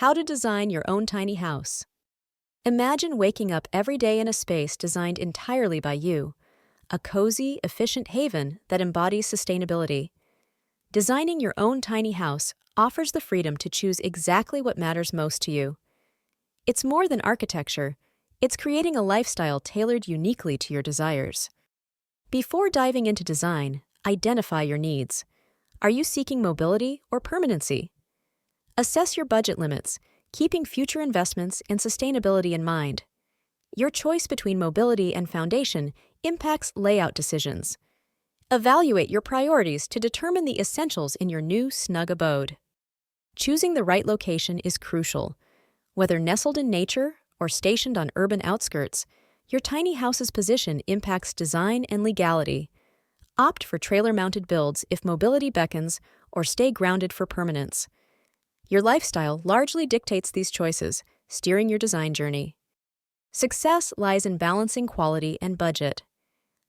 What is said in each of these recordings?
How to design your own tiny house. Imagine waking up every day in a space designed entirely by you, a cozy, efficient haven that embodies sustainability. Designing your own tiny house offers the freedom to choose exactly what matters most to you. It's more than architecture, it's creating a lifestyle tailored uniquely to your desires. Before diving into design, identify your needs. Are you seeking mobility or permanency? Assess your budget limits, keeping future investments and sustainability in mind. Your choice between mobility and foundation impacts layout decisions. Evaluate your priorities to determine the essentials in your new snug abode. Choosing the right location is crucial. Whether nestled in nature or stationed on urban outskirts, your tiny house's position impacts design and legality. Opt for trailer-mounted builds if mobility beckons, or stay grounded for permanence. Your lifestyle largely dictates these choices, steering your design journey. Success lies in balancing quality and budget.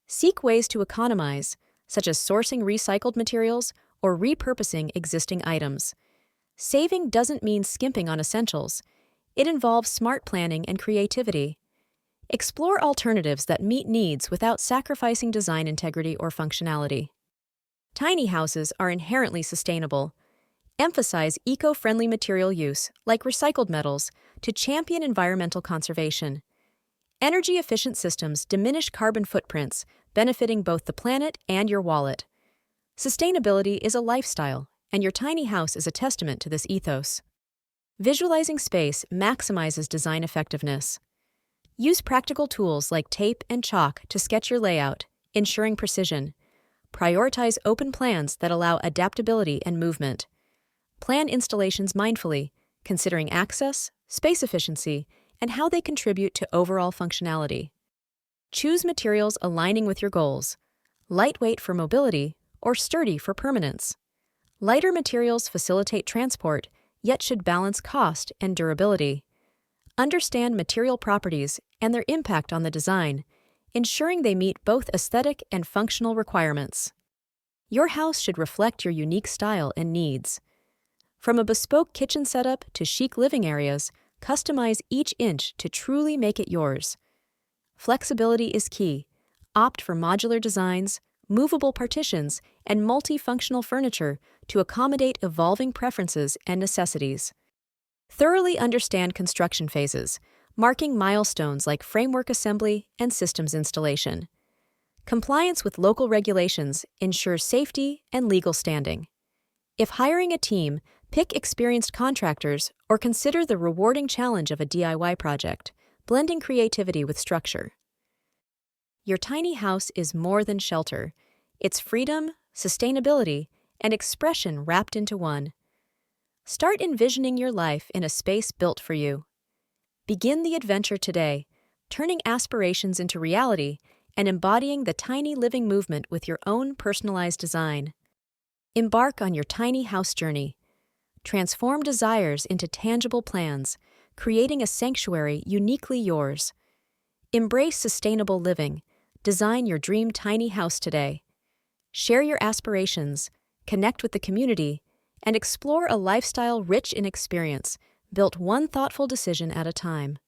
Seek ways to economize, such as sourcing recycled materials or repurposing existing items. Saving doesn't mean skimping on essentials. It involves smart planning and creativity. Explore alternatives that meet needs without sacrificing design integrity or functionality. Tiny houses are inherently sustainable. Emphasize eco-friendly material use, like recycled metals, to champion environmental conservation. Energy-efficient systems diminish carbon footprints, benefiting both the planet and your wallet. Sustainability is a lifestyle, and your tiny house is a testament to this ethos. Visualizing space maximizes design effectiveness. Use practical tools like tape and chalk to sketch your layout, ensuring precision. Prioritize open plans that allow adaptability and movement. Plan installations mindfully, considering access, space efficiency, and how they contribute to overall functionality. Choose materials aligning with your goals, lightweight for mobility or sturdy for permanence. Lighter materials facilitate transport, yet should balance cost and durability. Understand material properties and their impact on the design, ensuring they meet both aesthetic and functional requirements. Your house should reflect your unique style and needs. From a bespoke kitchen setup to chic living areas, customize each inch to truly make it yours. Flexibility is key. Opt for modular designs, movable partitions, and multifunctional furniture to accommodate evolving preferences and necessities. Thoroughly understand construction phases, marking milestones like framework assembly and systems installation. Compliance with local regulations ensures safety and legal standing. If hiring a team, pick experienced contractors or consider the rewarding challenge of a DIY project, blending creativity with structure. Your tiny house is more than shelter. It's freedom, sustainability, and expression wrapped into one. Start envisioning your life in a space built for you. Begin the adventure today, turning aspirations into reality and embodying the tiny living movement with your own personalized design. Embark on your tiny house journey. Transform desires into tangible plans, creating a sanctuary uniquely yours. Embrace sustainable living. Design your dream tiny house today. Share your aspirations, connect with the community, and explore a lifestyle rich in experience, built one thoughtful decision at a time.